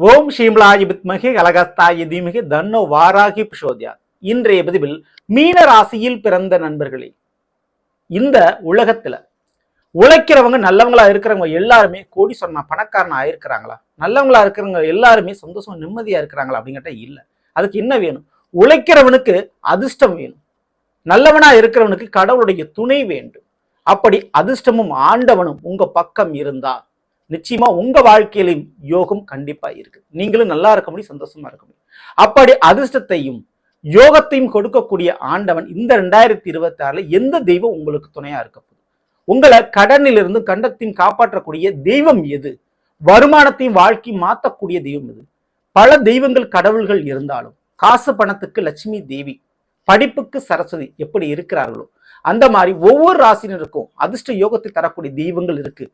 ஓம் ஸ்ரீம்லாய வித்மகே கலகஸ்தாய தீமகி தன்னோ வாராகி பிரசோத்யா. இன்றைய பதிவில் மீன ராசியில் பிறந்த நண்பர்களே, இந்த உலகத்துல உழைக்கிறவங்க நல்லவங்களா இருக்கிறவங்க எல்லாருமே கோடீஸ்வரனா பணக்காரனா ஆயிருக்கிறாங்களா? நல்லவங்களா இருக்கிறவங்க எல்லாருமே சந்தோஷம் நிம்மதியா இருக்கிறாங்களா அப்படிங்கிட்ட இல்ல. அதுக்கு என்ன வேணும்? உழைக்கிறவனுக்கு அதிர்ஷ்டம் வேணும், நல்லவனா இருக்கிறவனுக்கு கடவுளுடைய துணை வேண்டும். அப்படி அதிர்ஷ்டமும் ஆண்டவனும் உங்க பக்கம் இருந்தா நிச்சயமா உங்க வாழ்க்கையிலும் யோகம் கண்டிப்பா இருக்கு. நீங்களும் நல்லா இருக்க முடியும், சந்தோஷமா இருக்க முடியும். அப்படி அதிர்ஷ்டத்தையும் யோகத்தையும் கொடுக்கக்கூடிய ஆண்டவன் இந்த 2026 எந்த தெய்வம் உங்களுக்கு துணையா இருக்க போகுது? உங்களை கடனிலிருந்து கண்டத்தையும் காப்பாற்றக்கூடிய தெய்வம் எது? வருமானத்தையும் வாழ்க்கையும் மாற்றக்கூடிய தெய்வம் எது? பல தெய்வங்கள் கடவுள்கள் இருந்தாலும் காசு பணத்துக்கு லட்சுமி தேவி, படிப்புக்கு சரஸ்வதி எப்படி இருக்கிறார்களோ அந்த மாதிரி ஒவ்வொரு ராசினருக்கும் அதிர்ஷ்ட யோகத்தை தரக்கூடிய தெய்வங்கள் இருக்கு.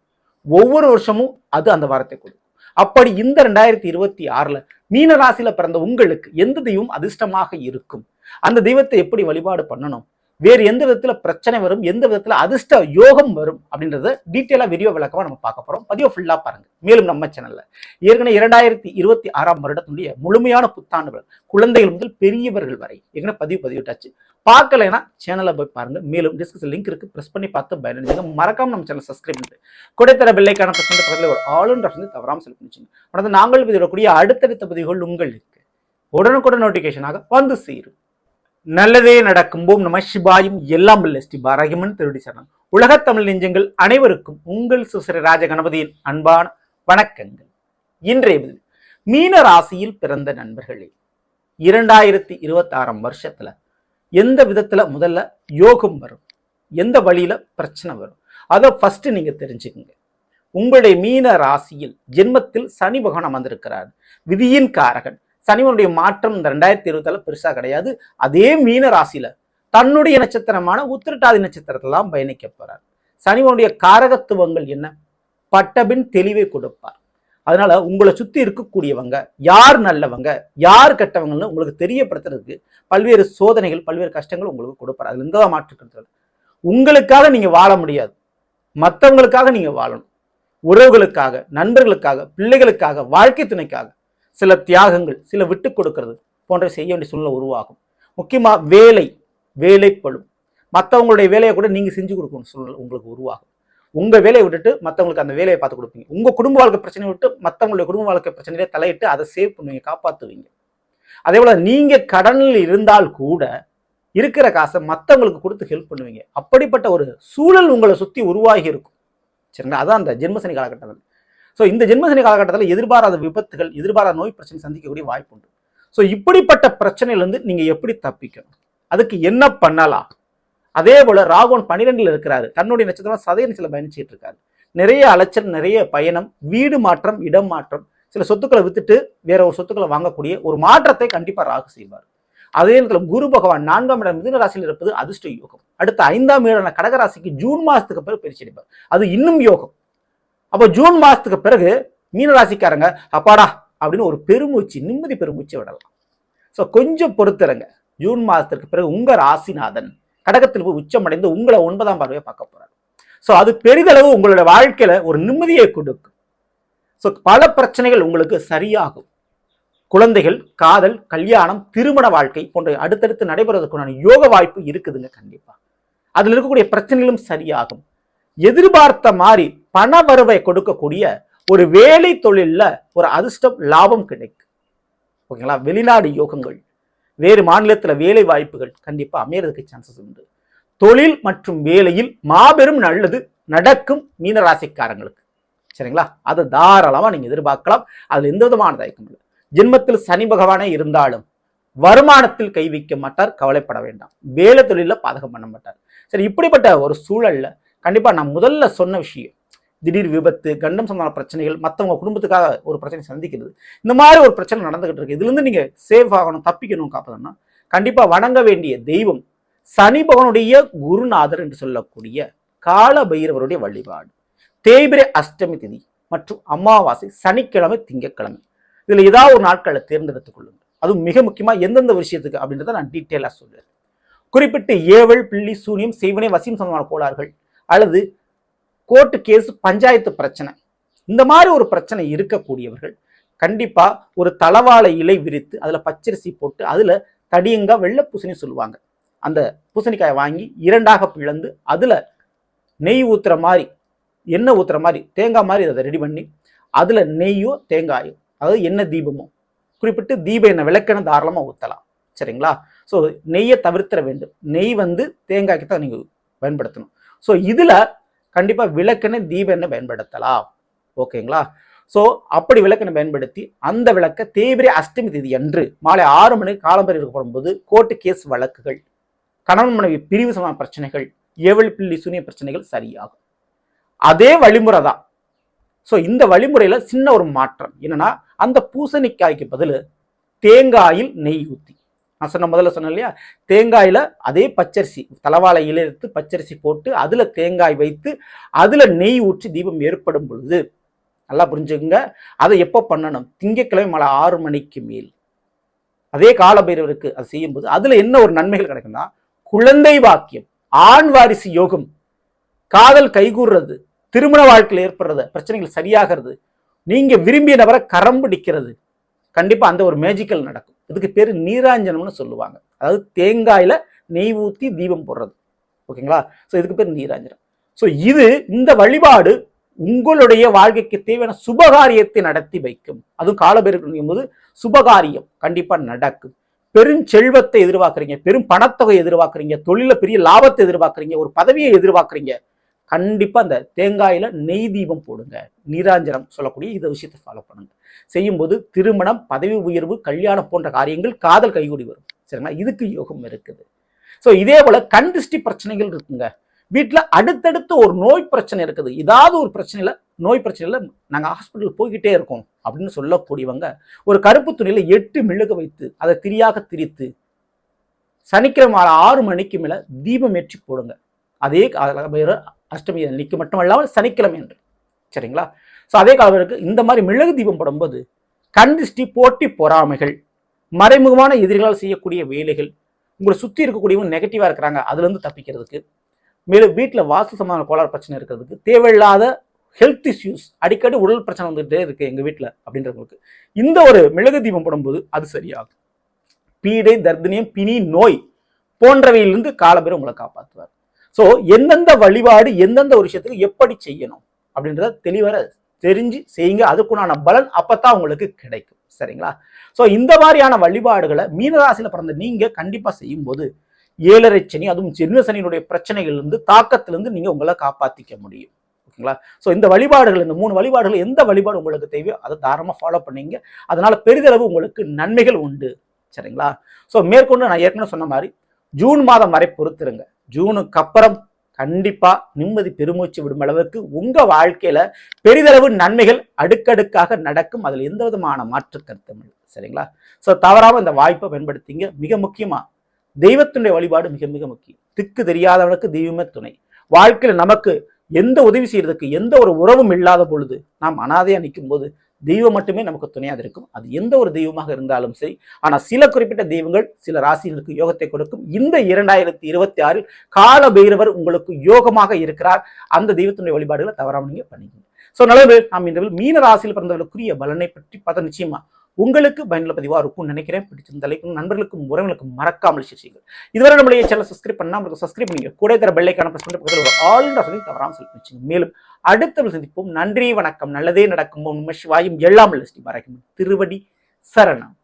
ஒவ்வொரு வருஷமும் அது அந்த வாரத்தை கொடுக்கும். அப்படி இந்த 2026 மீன ராசியில பிறந்த உங்களுக்கு எந்த தெய்வம் அதிர்ஷ்டமாக இருக்கும்? அந்த தெய்வத்தை எப்படி வழிபாடு பண்ணணும்? வேறு எந்த விதத்துல பிரச்சனை வரும், எந்த விதத்துல அதிர்ஷ்ட யோகம் வரும் அப்படின்றத டீட்டெயிலா வீடியோ விளக்கமா நம்ம பார்க்க போறோம். பதிவு ஃபுல்லா பாருங்க. மேலும் நம்ம சேனல்ல ஏற்கனவே 2026 வருடத்தினுடைய முழுமையான புத்தாண்டுகள் குழந்தைகள் முதல் பெரியவர்கள் வரை ஏற்கனவே பதிவிட்டாச்சு. பார்க்கலைன்னா சேனலை போய் பாருங்க. மேலும் டிஸ்கிரிப்ஷன் லிங்க் இருக்கு, பிரஸ் பண்ணி பார்த்து பயனடைங்க. மறக்காம நம்ம சேனல் சப்ஸ்கிரைப் பண்ணிட்டு கொடைத்தர பெல்லைக்கான பிரஸ் பண்ணிட்டு பக்கத்தில் ஒரு ஆளுன்ற தவறாம செலக்ட் பண்ணிச்சுங்க. உடனே நாங்கள் பதிவிடக்கூடிய அடுத்தடுத்த பதிவுகள் உங்களுக்கு உடனுக்குடன் நோட்டிபிகேஷனாக வந்து சேரும். நல்லதே நடக்கும். போம் நம சிவாயும் எல்லாம் வல்ல ஸ்ரீ பாரகிமன் திருடி சரணம். உலகத் தமிழ் நெஞ்சங்கள் அனைவருக்கும் உங்கள் சுசரி ராஜ கணபதியின் அன்பான வணக்கங்கள். இன்றைய மீன ராசியில் பிறந்த நண்பர்களே, 2026 வருஷத்துல எந்த விதத்துல முதல்ல யோகம் வரும், எந்த வழியில பிரச்சனை வரும், அதை ஃபர்ஸ்ட் நீங்க தெரிஞ்சுக்கங்க. உங்களுடைய மீன ராசியில் ஜென்மத்தில் சனி பகவான் அமர்ந்திருக்கிறார், விதியின் காரகன். சனிவனுடைய மாற்றம் இந்த 2027 பெருசா கிடையாது. அதே மீன ராசியில தன்னுடைய நட்சத்திரமான உத்திரட்டாதி நட்சத்திரத்தெல்லாம் பயணிக்க போறார். சனிவனுடைய காரகத்துவங்கள் என்ன? பட்டபின் தெளிவை கொடுப்பார். அதனால உங்களை சுத்தி இருக்கக்கூடியவங்க யார் நல்லவங்க யார் கெட்டவங்கன்னு உங்களுக்கு தெரியப்படுத்துறதுக்கு பல்வேறு சோதனைகள் பல்வேறு கஷ்டங்கள் உங்களுக்கு கொடுப்பார். அதுல எந்த மாற்றுக்கிறது? உங்களுக்காக நீங்க வாழ முடியாது, மற்றவங்களுக்காக நீங்க வாழணும். உறவுகளுக்காக, நண்பர்களுக்காக, பிள்ளைகளுக்காக, வாழ்க்கை துணைக்காக சில தியாகங்கள், சில விட்டு கொடுக்கிறது போன்ற செய்ய வேண்டிய சூழ்நிலை உருவாகும். முக்கியமா வேலைப்படும். மற்றவங்களுடைய வேலையை கூட நீங்க செஞ்சு கொடுக்கணும் சூழ்நிலை உங்களுக்கு உருவாகும். உங்க வேலையை விட்டுட்டு மற்றவங்களுக்கு அந்த வேலையை பார்த்து கொடுப்பீங்க. உங்க குடும்ப வாழ்க்கை பிரச்சனையை விட்டு மற்றவங்களுடைய குடும்ப வாழ்க்கை பிரச்சனையிலே தலையிட்டு அதை சேவ் பண்ணுவீங்க, காப்பாற்றுவீங்க. அதே போல நீங்க கடனில் இருந்தால் கூட இருக்கிற காசை மற்றவங்களுக்கு கொடுத்து ஹெல்ப் பண்ணுவீங்க. அப்படிப்பட்ட ஒரு சூழல் உங்களை சுத்தி உருவாகி இருக்கும். சரிங்களா? அதான் அந்த ஜென்மசனி காலகட்டத்தில். ஸோ இந்த ஜென்மசனி காலகட்டத்தில் எதிர்பாராத விபத்துகள், எதிர்பாராத நோய் பிரச்சனை சந்திக்கக்கூடிய வாய்ப்பு உண்டு. ஸோ இப்படிப்பட்ட பிரச்சனையிலிருந்து நீங்க எப்படி தப்பிக்கணும்? அதுக்கு என்ன பண்ணலாம்? அதே போல ராகுவன் 12ல் இருக்கிறாரு, தன்னுடைய நட்சத்திரம் சதய நட்சத்திரம் பயணிச்சுட்டு இருக்காரு. நிறைய அலைச்சல், நிறைய பயணம், வீடு மாற்றம், இடம் மாற்றம், சில சொத்துக்களை வித்துட்டு வேற ஒரு சொத்துக்களை வாங்கக்கூடிய ஒரு மாற்றத்தை கண்டிப்பா ராகு செய்வார். அதே நேரத்தில் குரு பகவான் 4ஆம் இடம் மிதுன ராசியில் இருப்பது அதிர்ஷ்ட யோகம். அடுத்த 5ஆம் இடமான கடகராசிக்கு ஜூன் மாசத்துக்கு பிறகு பயிற்சி அடைப்பார். அது இன்னும் யோகம். அப்போ ஜூன் மாசத்துக்கு பிறகு மீனராசிக்காரங்க அப்பாடா அப்படின்னு ஒரு பெருமூச்சு, நிம்மதி பெருமூச்சு விடலாம். ஸோ கொஞ்சம் பொறுத்துறங்க. ஜூன் மாதத்திற்கு பிறகு உங்க ராசிநாதன் கடகத்தில் போய் உச்சமடைந்து உங்களை 9ஆம் பார்வையை பார்க்க போறாரு. ஸோ அது பெரிதளவு உங்களோட வாழ்க்கையில ஒரு நிம்மதியை கொடுக்கும். ஸோ பல பிரச்சனைகள் உங்களுக்கு சரியாகும். குழந்தைகள், காதல், கல்யாணம், திருமண வாழ்க்கை போன்ற அடுத்தடுத்து நடைபெறுவதற்கான யோக வாய்ப்பு இருக்குதுங்க. கண்டிப்பா அதுல இருக்கக்கூடிய பிரச்சனைகளும் சரியாகும். எதிர்பார்த்த மாதிரி பண வரவை கொடுக்கக்கூடிய ஒரு வேலை தொழில்ல ஒரு அதிர்ஷ்டம், லாபம் கிடைக்கும். ஓகேங்களா? வெளிநாடு யோகங்கள், வேறு மாநிலத்துல வேலை வாய்ப்புகள் கண்டிப்பா அமையறதுக்கு சான்சஸ் உண்டு. தொழில் மற்றும் வேலையில் மாபெரும் நல்லது நடக்கும் மீனராசிக்காரங்களுக்கு. சரிங்களா? அதை தாராளமா நீங்க எதிர்பார்க்கலாம். அதுல எந்த விதமான தயக்கம் இல்லை. ஜென்மத்தில் சனி பகவானே இருந்தாலும் வருமானத்தில் கை வைக்க மாட்டார், கவலைப்பட வேண்டாம். வேலை தொழில பாதகம் பண்ண மாட்டார். சரி, இப்படிப்பட்ட ஒரு சூழல்ல கண்டிப்பா நான் முதல்ல சொன்ன விஷயம், திடீர் விபத்து, கண்டம் சம்பந்தமான பிரச்சனைகள், மற்றவங்க குடும்பத்துக்காக ஒரு பிரச்சனை சந்திக்கிறது, இந்த மாதிரி ஒரு பிரச்சனை நடந்துகிட்டு இருக்கு. இதுல இருந்து நீங்க சேஃப் ஆகணும், தப்பிக்கணும், காப்பதுன்னா கண்டிப்பா வணங்க வேண்டிய தெய்வம் சனி பகவானுடைய குருநாதர் என்று சொல்லக்கூடிய கால பைரவருடைய வழிபாடு. தேய்பிரை அஷ்டமி திதி மற்றும் அமாவாசை சனிக்கிழமை, திங்கட்கிழமை, இதுல ஏதாவது ஒரு நாட்களை தேர்ந்தெடுத்துக் கொள்ளுங்க. அதுவும் மிக முக்கியமா எந்தெந்த விஷயத்துக்கு அப்படின்றத நான் டீட்டெயிலா சொல்றேன். குறிப்பிட்டு ஏவல், பில்லி, சூனியம், செய்வனை, வசியம் சம்பந்தமான கோளாறுகள் அல்லது கோர்ட்டு கேஸ், பஞ்சாயத்து பிரச்சனை, இந்த மாதிரி ஒரு பிரச்சனை இருக்கக்கூடியவர்கள் கண்டிப்பா ஒரு தளவாழை இலை விரித்து அதுல பச்சரிசி போட்டு அதுல தடியங்காய் வெள்ளை பூசணி சொல்லுவாங்க. அந்த பூசணிக்காயை வாங்கி இரண்டாக பிளந்து அதுல நெய் ஊத்துற மாதிரி எண்ணெய் ஊத்துற மாதிரி தேங்காய் மாதிரி அதை ரெடி பண்ணி அதுல நெய்யோ தேங்காயோ அதாவது எண்ணெய் தீபமோ குறிப்பிட்டு தீப எண்ணெய் விளக்கெண்ணெய் தாராளமாக ஊற்றலாம். சரிங்களா? ஸோ நெய்யை தவிர்த்திட வேண்டும். நெய் தேங்காய்க்கு தான் நீங்கள் பயன்படுத்தணும். ஸோ இதில் கண்டிப்பாக விளக்கெண்ணெய் தீப எண்ணெய் பயன்படுத்தலாம். ஓகேங்களா? ஸோ அப்படி விளக்கெண்ணெய் பயன்படுத்தி அந்த விளக்க தேய்பிரை அஷ்டமி தேதி அன்று மாலை 6 மணிக்கு காலம்பரை இருக்கப்படும்போது கோர்ட்டு கேஸ் வழக்குகள், கணவன் மனைவி பிரிவு சம்பந்தமான பிரச்சனைகள், ஏவல் பில்லி சூனிய பிரச்சனைகள் சரியாகும். அதே வழிமுறை தான். ஸோ இந்த வழிமுறையில் சின்ன ஒரு மாற்றம் என்னன்னா, அந்த பூசணிக்காய்க்கு பதில் தேங்காயில் நெய் ஊற்றி, நான் முதல்ல சொன்னேன் இல்லையா, தேங்காயில் அதே பச்சரிசி தலவாழை இலை எடுத்து பச்சரிசி போட்டு அதில் தேங்காய் வைத்து அதில் நெய் ஊற்றி தீபம் ஏற்படும் பொழுது நல்லா புரிஞ்சுக்குங்க. அதை எப்போ பண்ணணும்? திங்கட்கிழமை மாலை 6 மணிக்கு மேல். அதே காலபைரவருக்கு அது செய்யும்போது அதில் என்ன ஒரு நன்மைகள் கிடைக்கும்னா, குழந்தை வாக்கியம், ஆண் வாரிசு யோகம், காதல் கைகூறுறது, திருமண வாழ்க்கையில் ஏற்படுறது, பிரச்சனைகள் சரியாகிறது, நீங்க விரும்பிய நபரை கரம் பிடிக்கிறது, கண்டிப்பா அந்த ஒரு மேஜிக்கல் நடக்கும். இதுக்கு பேரு நீராஞ்சனம்னு சொல்லுவாங்க. அதாவது தேங்காயில நெய் ஊத்தி தீபம் போடுறது. ஓகேங்களா? ஸோ இதுக்கு பேர் நீராஞ்சனம். ஸோ இந்த வழிபாடு உங்களுடைய வாழ்க்கைக்கு தேவையான சுபகாரியத்தை நடத்தி வைக்கும். அதுவும் காலபைரவர் போது சுபகாரியம் கண்டிப்பா நடக்கும். பெருஞ்செல்வத்தை எதிர்பார்க்குறீங்க, பெரும் பணத்தொகை எதிர்பார்க்குறீங்க, தொழில பெரிய லாபத்தை எதிர்பார்க்குறீங்க, ஒரு பதவியை எதிர்பார்க்குறீங்க, கண்டிப்பா அந்த தேங்காயில நெய் தீபம் போடுங்க. நீராஞ்சனம் சொல்லக்கூடிய இந்த விஷயத்தை ஃபாலோ பண்ணுங்க. செய்யும்போது திருமணம், பதவி உயர்வு, கல்யாணம் போன்ற காரியங்கள், காதல் கைகூடி வரும். சரிங்களா? இதுக்கு யோகம் இருக்குது. ஸோ இதே போல கண் திருஷ்டி பிரச்சனைகள் இருக்குங்க. வீட்டில் அடுத்தடுத்து ஒரு நோய் பிரச்சனை இருக்குது, ஏதாவது ஒரு பிரச்சனையில நோய் பிரச்சனையில நாங்கள் ஹாஸ்பிட்டல் போய்கிட்டே இருக்கோம் அப்படின்னு சொல்லக்கூடியவங்க ஒரு கருப்பு துணியில 8 மெழுகு வைத்து அதை திரியாக திரித்து சனிக்கிழமை 6 மணிக்கு மேல தீபம் ஏற்றி போடுங்க. அதே அஷ்டமி அன்னைக்கு மட்டுமல்லாமல் சனிக்கிழமை என்று. சரிங்களா? ஸோ அதே காலவருக்கு இந்த மாதிரி மிளகு தீபம் போடும்போது கண் திருஷ்டி, போட்டி பொறாமைகள், மறைமுகமான எதிரிகளால் செய்யக்கூடிய வேலைகள், உங்களை சுற்றி இருக்கக்கூடியவங்க நெகட்டிவா இருக்கிறாங்க அதுலேருந்து தப்பிக்கிறதுக்கு, மேலும் வீட்டில் வாஸ்து சம்பந்தமான கோளாறு பிரச்சனை இருக்கிறதுக்கு, தேவையில்லாத ஹெல்த் இஷ்யூஸ், அடிக்கடி உடல் பிரச்சனை வந்துகிட்டே இருக்கு எங்க வீட்டில் அப்படின்றவங்களுக்கு இந்த ஒரு மிளகு தீபம் போடும்போது அது சரியாகும். பீடை, தர்தினியம், பிணி, நோய் போன்றவையிலிருந்து காலபைரவர் உங்களை காப்பாற்றுவார். ஸோ எந்தெந்த வழிபாடு எந்தெந்த ஒரு விஷயத்துக்கு எப்படி செய்யணும் அப்படின்றத தெளிவாக தெரிஞ்சு செய்யுங்க. அதுக்குண்டான பலன் அப்பதான் உங்களுக்கு கிடைக்கும். சரிங்களா? ஸோ இந்த மாதிரியான வழிபாடுகளை மீனராசியில் பிறந்த நீங்க கண்டிப்பா செய்யும் போது 7.5 சனி, அதுவும் ஜென்ம சனியினுடைய பிரச்சனைகளிலிருந்து, தாக்கத்திலிருந்து நீங்க உங்களை காப்பாற்றிக்க முடியும். ஓகேங்களா? ஸோ இந்த வழிபாடுகள், இந்த 3 வழிபாடுகள் எந்த வழிபாடு உங்களுக்கு தேவையோ அதை தாராளமாக ஃபாலோ பண்ணீங்க. அதனால பெரிதளவு உங்களுக்கு நன்மைகள் உண்டு. சரிங்களா? ஸோ மேற்கொண்டு நான் ஏற்கனவே சொன்ன மாதிரி ஜூன் மாதம் வரை பொறுத்திருங்க. ஜூனுக்கு அப்புறம் கண்டிப்பா நிம்மதி பெருமூச்சு விடும் அளவுக்கு உங்க வாழ்க்கையில பெரிதளவு நன்மைகள் அடுக்கடுக்காக நடக்கும். அதுல எந்த விதமான மாற்று கருத்தும் இல்லை. சரிங்களா? ஸோ தவறாம இந்த வாய்ப்பை பயன்படுத்திங்க. மிக முக்கியமா தெய்வத்தினுடைய வழிபாடு மிக மிக முக்கியம். திக்கு தெரியாதவனுக்கு தெய்வமே துணை. வாழ்க்கையில நமக்கு எந்த உதவி செய்யறதுக்கு எந்த ஒரு உறவும் இல்லாத பொழுது நாம் அனாதையா நிற்கும் போது தெய்வம் மட்டுமே நமக்கு துணையாக இருக்கும். அது எந்த ஒரு தெய்வமாக இருந்தாலும் சரி. ஆனா சில குறிப்பிட்ட தெய்வங்கள் சில ராசிகளுக்கு யோகத்தை கொடுக்கும். இந்த 2026 கால பைரவர் உங்களுக்கு யோகமாக இருக்கிறார். அந்த தெய்வத்தினுடைய வழிபாடுகளை தவறாம நீங்க பண்ணிக்கணும். ஸோ நல்லது, நாம் இந்த மீன ராசியில் பிறந்தவர்களுக்குரிய பலனை பற்றி பார்த்தா நிச்சயமா உங்களுக்கு பயனுள்ள பதிவாக இருக்கும்னு நினைக்கிறேன். பிடிச்சிருந்தாலும் நண்பர்களுக்கும் உறவுகளுக்கும் மறக்காமல் செய்யுங்கள். இதுவரை நம்மளுடைய சேனல் சப்ஸ்கிரைப் பண்ணா உங்களுக்கு சப்ஸ்கிரைப் பண்ணிங்க, கூட தர பெல்லைக்கான பிரஸ் பண்ணி பக்கத்தில் ஒரு ஆல் தவறாமல் சொல்லி வச்சுங்க. மேலும் அடுத்த சந்திப்போம். நன்றி, வணக்கம். நல்லதே நடக்கும். உண்மை சிவாயும் எல்லாம் ஸ்ரீ பரக்கும் திருவடி சரணம்.